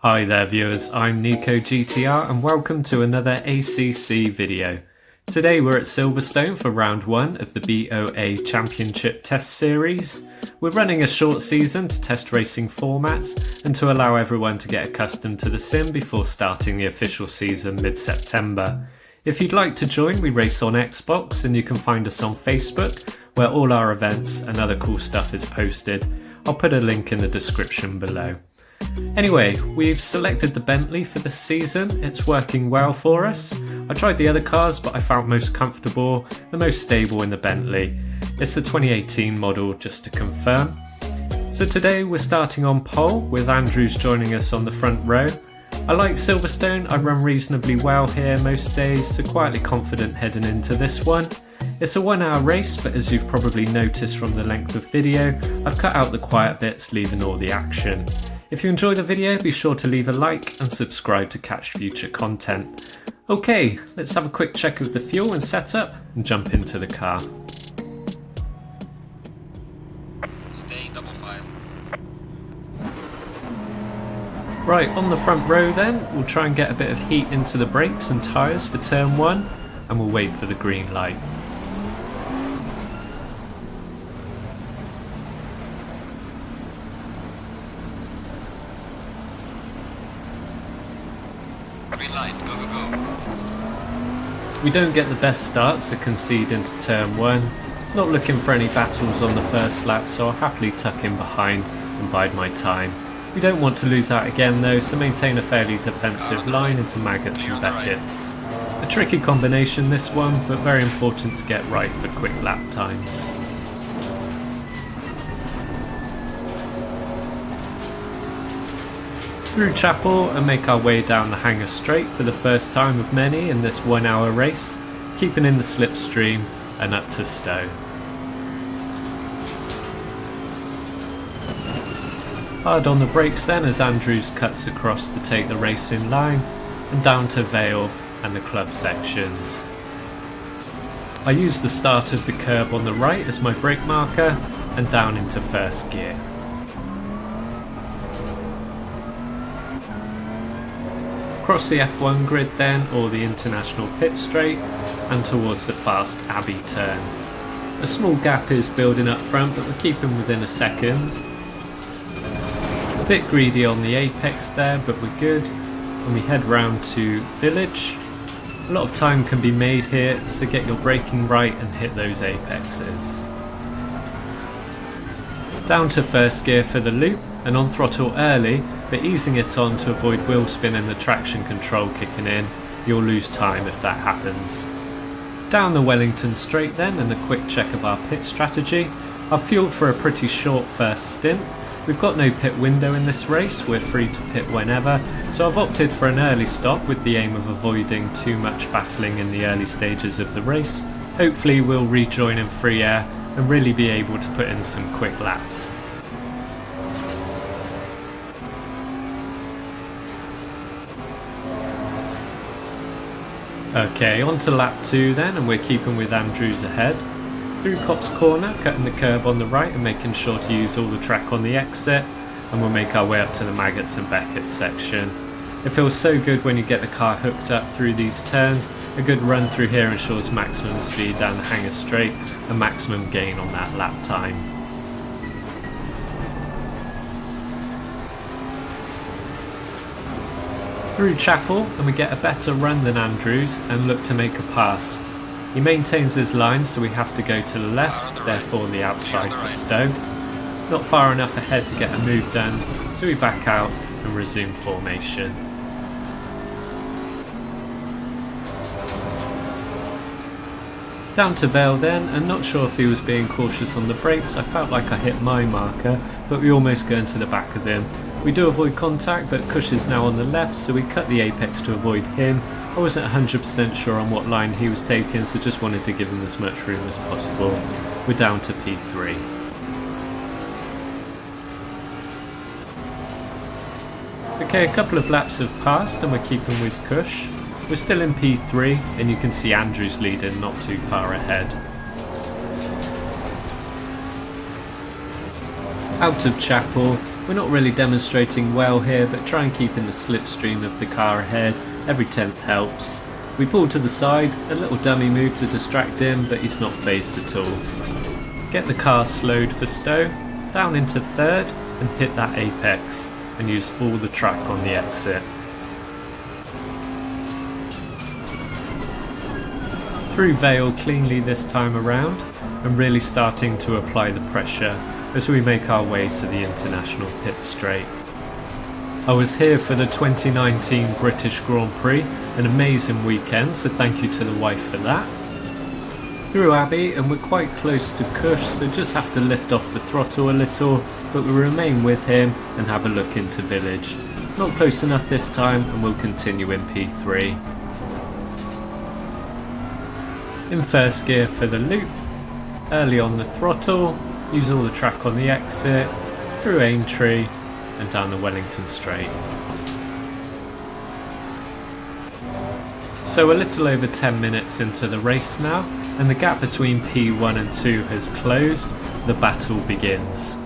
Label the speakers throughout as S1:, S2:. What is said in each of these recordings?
S1: Hi there viewers, I'm Nico GTR and welcome to another ACC video. Today we're at Silverstone for round 1 of the BoA Championship Test Series. We're running a short season to test racing formats and to allow everyone to get accustomed to the sim before starting the official season mid-September. If you'd like to join, we race on Xbox and you can find us on Facebook where all our events and other cool stuff is posted. I'll put a link in the description below. Anyway, we've selected the Bentley for this season. It's working well for us. I tried the other cars, but I found most comfortable and most stable in the Bentley. It's the 2018 model, just to confirm. So today we're starting on pole with Andrews joining us on the front row. I like Silverstone, I run reasonably well here most days, so quietly confident heading into this one. It's a 1 hour race, but as you've probably noticed from the length of video, I've cut out the quiet bits, leaving all the action. If you enjoy the video, be sure to leave a like and subscribe to catch future content. Okay, let's have a quick check of the fuel and setup and jump into the car.
S2: Stay double file.
S1: Right, on the front row then, we'll try and get a bit of heat into the brakes and tyres for turn 1, and we'll wait for the green light.
S2: Green light, go, go, go.
S1: We don't get the best start, so concede into turn 1. Not looking for any battles on the first lap, so I'll happily tuck in behind and bide my time. We don't want to lose out again though, so maintain a fairly defensive line into Maggots and Beckett's. A tricky combination this one, but very important to get right for quick lap times. Through Chapel and make our way down the hangar straight for the first time of many in this 1 hour race, keeping in the slipstream and up to Stowe. Hard on the brakes then as Andrews cuts across to take the race in line, and down to Vale and the club sections. I use the start of the curb on the right as my brake marker and down into first gear. Across the F1 grid then, or the international pit straight, and towards the fast Abbey turn. A small gap is building up front, but we're keeping within a second. A bit greedy on the apex there, but we're good. And we head round to Village. A lot of time can be made here, so get your braking right and hit those apexes. Down to first gear for the loop, and on throttle early, but easing it on to avoid wheel spin and the traction control kicking in. You'll lose time if that happens. Down the Wellington straight then, and a quick check of our pit strategy. I've fueled for a pretty short first stint. We've got no pit window in this race, we're free to pit whenever, so I've opted for an early stop with the aim of avoiding too much battling in the early stages of the race. Hopefully we'll rejoin in free air and really be able to put in some quick laps. Okay, on to lap 2 then, and we're keeping with Andrews ahead. Through Copse Corner, cutting the curb on the right and making sure to use all the track on the exit, and we'll make our way up to the Maggots and Beckett section. It feels so good when you get the car hooked up through these turns. A good run through here ensures maximum speed down the hangar straight and maximum gain on that lap time. Through Chapel, and we get a better run than Andrews and look to make a pass. He maintains his line, so we have to go to the left, therefore the outside for Stowe. Not far enough ahead to get a move done, so we back out and resume formation. Down to Vale then, and not sure if he was being cautious on the brakes. I felt like I hit my marker, but we almost go into the back of him. We do avoid contact, but Cush is now on the left, so we cut the apex to avoid him. I wasn't 100% sure on what line he was taking, so just wanted to give him as much room as possible. We're down to P3. Okay, a couple of laps have passed and we're keeping with Cush. We're still in P3 and you can see Andrews leading not too far ahead. Out of Chapel We're not really demonstrating well here, but try and keep in the slipstream of the car ahead. Every tenth helps. We pull to the side, a little dummy move to distract him, but he's not phased at all. Get the car slowed for Stowe, down into third and hit that apex, and use all the track on the exit. Through Vale cleanly this time around, and really starting to apply the pressure as we make our way to the international pit straight. I was here for the 2019 British Grand Prix, an amazing weekend, so thank you to the wife for that. Through Abbey, and we're quite close to Cush, so just have to lift off the throttle a little, but we remain with him and have a look into Village. Not close enough this time, and we'll continue in P3. In first gear for the loop, early on the throttle, use all the track on the exit, through Aintree and down the Wellington Straight. So a little over 10 minutes into the race now, and the gap between P1 and 2 has closed. The battle begins.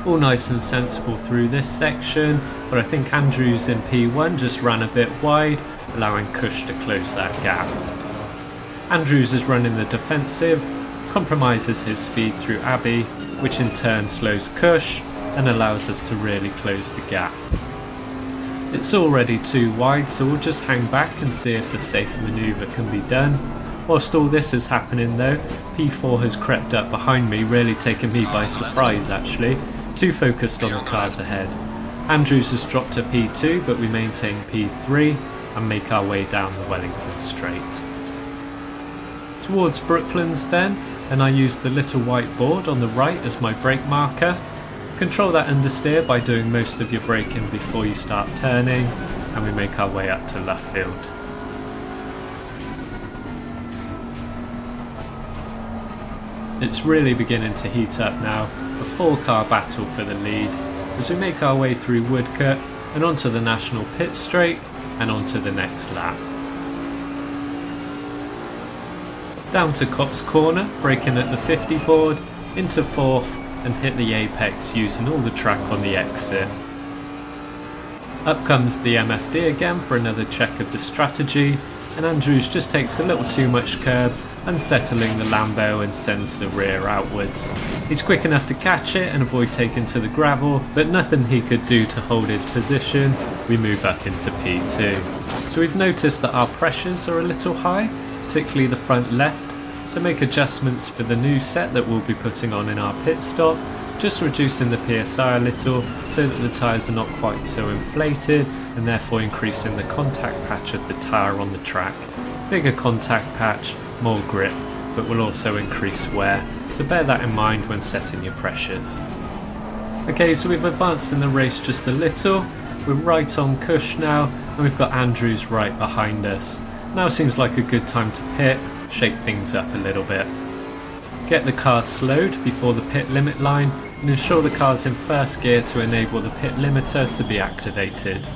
S1: All nice and sensible through this section, but I think Andrews in P1 just ran a bit wide, allowing Cush to close that gap. Andrews is running the defensive, compromises his speed through Abbey, which in turn slows Cush and allows us to really close the gap. It's already too wide, so we'll just hang back and see if a safe manoeuvre can be done. Whilst all this is happening though, P4 has crept up behind me, really taking me by surprise actually, too focused on the cars ahead. Andrews has dropped to P2, but we maintain P3 and make our way down the Wellington Straight. Towards Brooklands then, and I use the little white board on the right as my brake marker. Control that understeer by doing most of your braking before you start turning, and we make our way up to Luffield. It's really beginning to heat up now, a 4-car battle for the lead, as we make our way through Woodcote and onto the National Pit Straight and onto the next lap. Down to Copse Corner, braking at the 50 board, into 4th and hit the apex using all the track on the exit. Up comes the MFD again for another check of the strategy, and Andrews just takes a little too much curb, unsettling the Lambo and sends the rear outwards. He's quick enough to catch it and avoid taking to the gravel, but nothing he could do to hold his position. We move up into P2. So we've noticed that our pressures are a little high, particularly the front left, so make adjustments for the new set that we'll be putting on in our pit stop, just reducing the PSI a little so that the tyres are not quite so inflated and therefore increasing the contact patch of the tyre on the track. Bigger contact patch, more grip, but will also increase wear, so bear that in mind when setting your pressures. Okay, so we've advanced in the race just a little, we're right on Cush now, and we've got Andrews right behind us. Now seems like a good time to pit, shake things up a little bit. Get the car slowed before the pit limit line and ensure the car's in first gear to enable the pit limiter to be activated.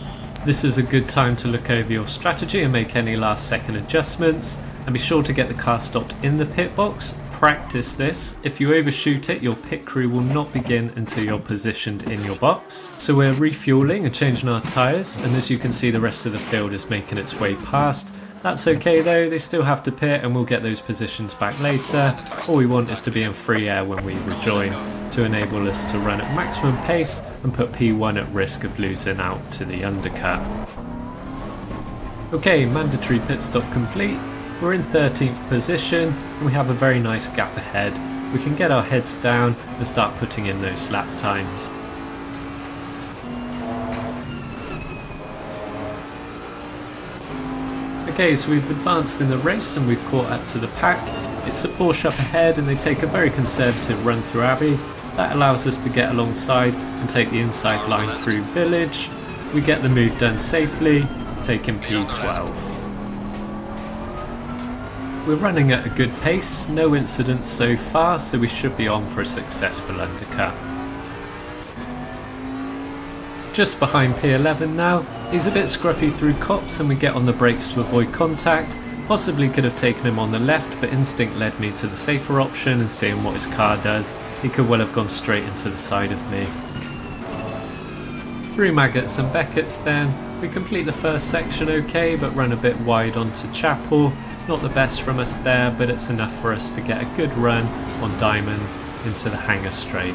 S1: This is a good time to look over your strategy and make any last second adjustments, and be sure to get the car stopped in the pit box. Practice this. If you overshoot it, your pit crew will not begin until you're positioned in your box. So we're refueling and changing our tyres, and as you can see the rest of the field is making its way past. That's okay though, they still have to pit and we'll get those positions back later. All we want is to be in free air when we rejoin, to enable us to run at maximum pace and put P1 at risk of losing out to the undercut. Okay, mandatory pit stop complete. We're in 13th position and we have a very nice gap ahead. We can get our heads down and start putting in those lap times. Okay, so we've advanced in the race and we've caught up to the pack. It's a Porsche up ahead and they take a very conservative run through Abbey. That allows us to get alongside and take the inside line through Village. We get the move done safely, taking P12. We're running at a good pace, no incidents so far, so we should be on for a successful undercut. Just behind P11 now, he's a bit scruffy through Copse and we get on the brakes to avoid contact. Possibly could have taken him on the left, but instinct led me to the safer option, and seeing what his car does, he could well have gone straight into the side of me. Through Maggots and Beckett's then, we complete the first section okay, but run a bit wide onto Chapel. Not the best from us there, but it's enough for us to get a good run on Diamond into the Hangar Straight.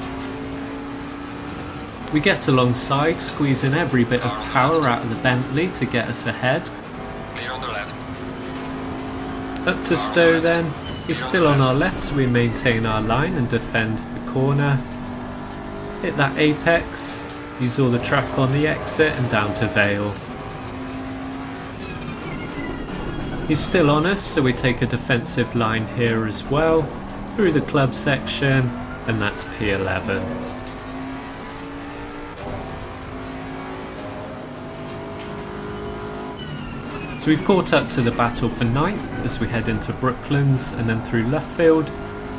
S1: We get alongside, squeezing every bit of power out of the Bentley to get us ahead.
S2: Clear on the left.
S1: Up to Stowe then, he's still on our left, so we maintain our line and defend the corner. Hit that apex, use all the track on the exit and down to Vale. He's still on us, so we take a defensive line here as well, through the club section, and that's P11. So we've caught up to the battle for 9th as we head into Brooklands and then through Luffield.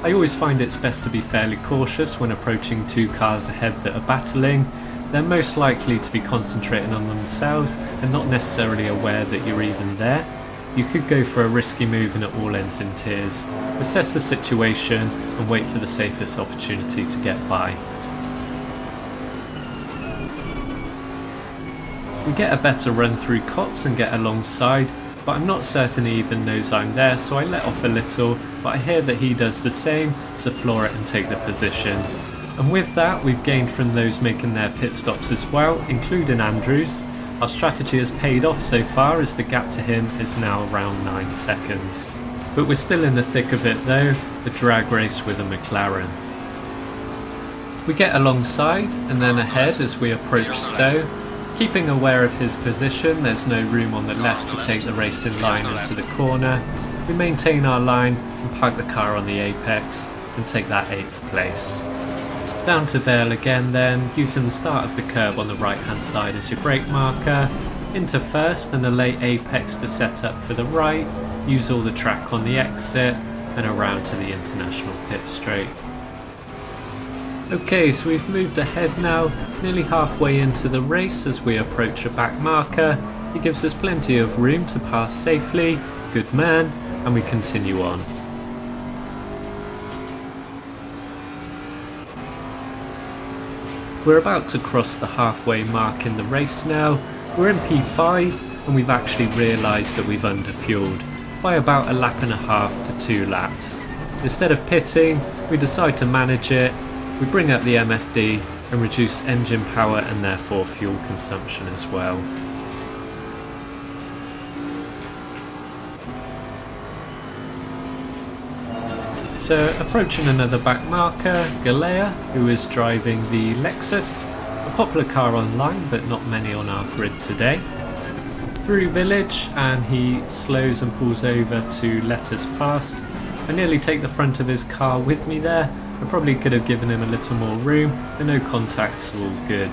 S1: I always find it's best to be fairly cautious when approaching two cars ahead that are battling. They're most likely to be concentrating on themselves and not necessarily aware that you're even there. You could go for a risky move and it all ends in tears. Assess the situation and wait for the safest opportunity to get by. We get a better run through Cops and get alongside, but I'm not certain he even knows I'm there, so I let off a little, but I hear that he does the same, so floor it and take the position. And with that, we've gained from those making their pit stops as well, including Andrews. Our strategy has paid off so far as the gap to him is now around 9 seconds. But we're still in the thick of it though, the drag race with a McLaren. We get alongside and then ahead as we approach Stowe. Keeping aware of his position, there's no room on the left to take the racing line into the corner. We maintain our line and park the car on the apex and take that 8th place. Down to Vale again then, using the start of the curb on the right hand side as your brake marker, into first and a late apex to set up for the right, use all the track on the exit and around to the international pit straight. Okay, so we've moved ahead now, nearly halfway into the race as we approach a back marker. He gives us plenty of room to pass safely, good man, and we continue on. We're about to cross the halfway mark in the race now. We're in P5 and we've actually realised that we've underfueled by about a lap and a half to 2 laps. Instead of pitting, we decide to manage it. We bring up the MFD and reduce engine power and therefore fuel consumption as well. So approaching another back marker, Galea, who is driving the Lexus, a popular car online but not many on our grid today. Through village and he slows and pulls over to let us past. I nearly take the front of his car with me there. I probably could have given him a little more room, but no contacts are all good.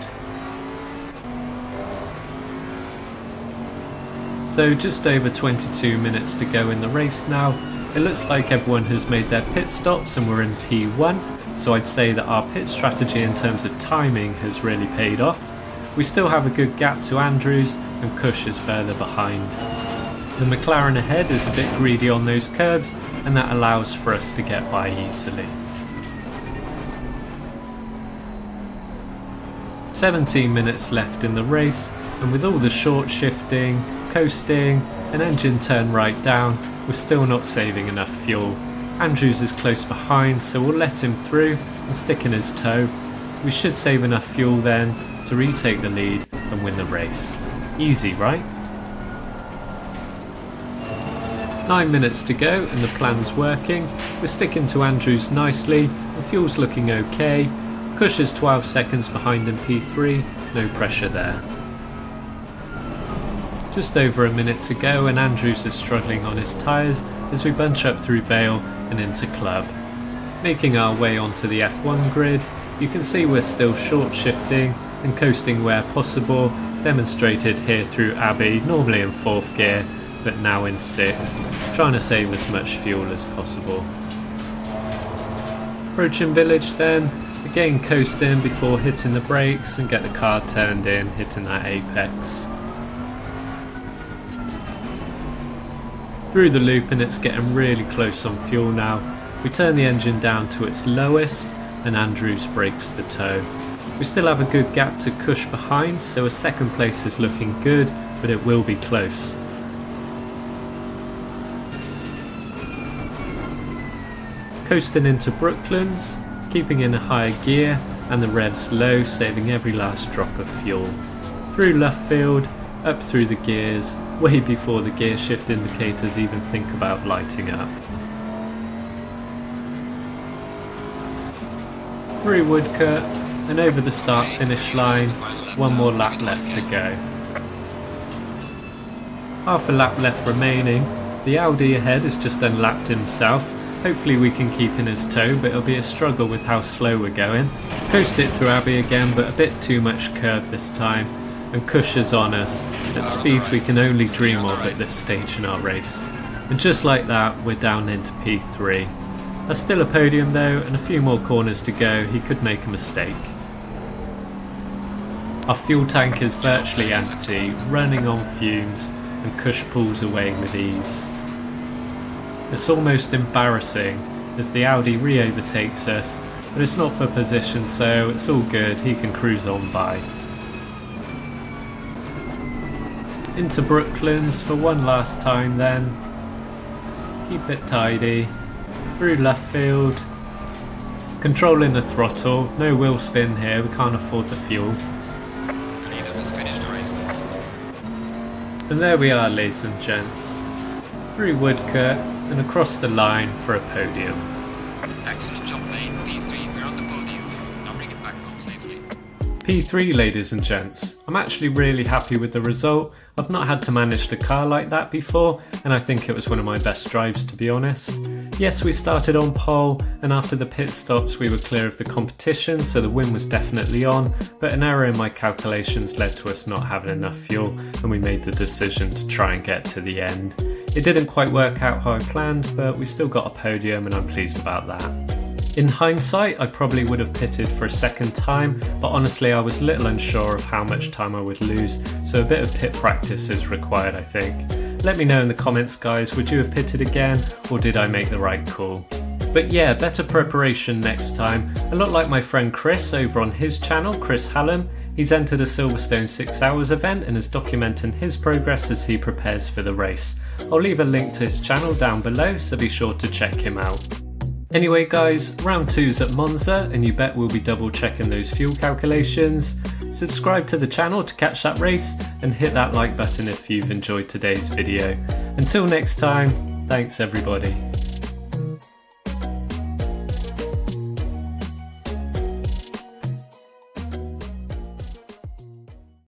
S1: So just over 22 minutes to go in the race now. It looks like everyone has made their pit stops and we're in P1, so I'd say that our pit strategy in terms of timing has really paid off. We still have a good gap to Andrews and Cush is further behind. The McLaren ahead is a bit greedy on those curbs and that allows for us to get by easily. 17 minutes left in the race, and with all the short shifting, coasting and engine turn right down, we're still not saving enough fuel. Andrews is close behind, so we'll let him through and stick in his toe. We should save enough fuel then to retake the lead and win the race. Easy, right? 9 minutes to go and the plan's working. We're sticking to Andrews nicely, the fuel's looking okay. Cush is 12 seconds behind in P3, no pressure there. Just over a minute to go and Andrews is struggling on his tyres as we bunch up through Vale and into Club. Making our way onto the F1 grid, you can see we're still short shifting and coasting where possible, demonstrated here through Abbey, normally in 4th gear, but now in 6th, trying to save as much fuel as possible. Approaching village then, again coasting before hitting the brakes and get the car turned in, hitting that apex. Through the loop and it's getting really close on fuel now. We turn the engine down to its lowest and Andrews breaks the toe. We still have a good gap to Cush behind, so a second place is looking good, but it will be close. Coasting into Brooklands, keeping in a higher gear and the revs low, saving every last drop of fuel. Through Luffield, up through the gears, way before the gear shift indicators even think about lighting up. Through Woodcote and over the start finish line, one more lap left to go. Half a lap left remaining, the Audi ahead has just unlapped himself. Hopefully we can keep in his toe, but it'll be a struggle with how slow we're going. Coast it through Abbey again, but a bit too much curb this time, and Cush is on us at speeds we can only dream of at this stage in our race. And just like that, we're down into P3. There's still a podium though, and a few more corners to go. He could make a mistake. Our fuel tank is virtually empty, running on fumes, and Cush pulls away with ease. It's almost embarrassing as the Audi re-overtakes us, but it's not for position, so it's all good, he can cruise on by. Into Brooklands for one last time then. Keep it tidy. Through Luffield. Controlling the throttle, no wheel spin here, we can't afford the fuel.
S2: The leader has finished the race.
S1: And there we are, ladies and gents. Through Woodcote and across the line for a podium.
S2: Excellent job mate, P3, we're on the podium. Now bring it back home safely.
S1: P3, ladies and gents. I'm actually really happy with the result. I've not had to manage the car like that before, and I think it was one of my best drives, to be honest. Yes, we started on pole, and after the pit stops we were clear of the competition, so the win was definitely on, but an error in my calculations led to us not having enough fuel, and we made the decision to try and get to the end. It didn't quite work out how I planned, but we still got a podium and I'm pleased about that. In hindsight, I probably would have pitted for a second time, but honestly I was a little unsure of how much time I would lose, so a bit of pit practice is required I think. Let me know in the comments guys, would you have pitted again, or did I make the right call? But yeah, better preparation next time. A lot like my friend Chris over on his channel, Chris Hallam. He's entered a Silverstone 6 hours event and is documenting his progress as he prepares for the race. I'll leave a link to his channel down below, so be sure to check him out. Anyway guys, round 2's at Monza, and you bet we'll be double checking those fuel calculations. Subscribe to the channel to catch that race, and hit that like button if you've enjoyed today's video. Until next time, thanks everybody.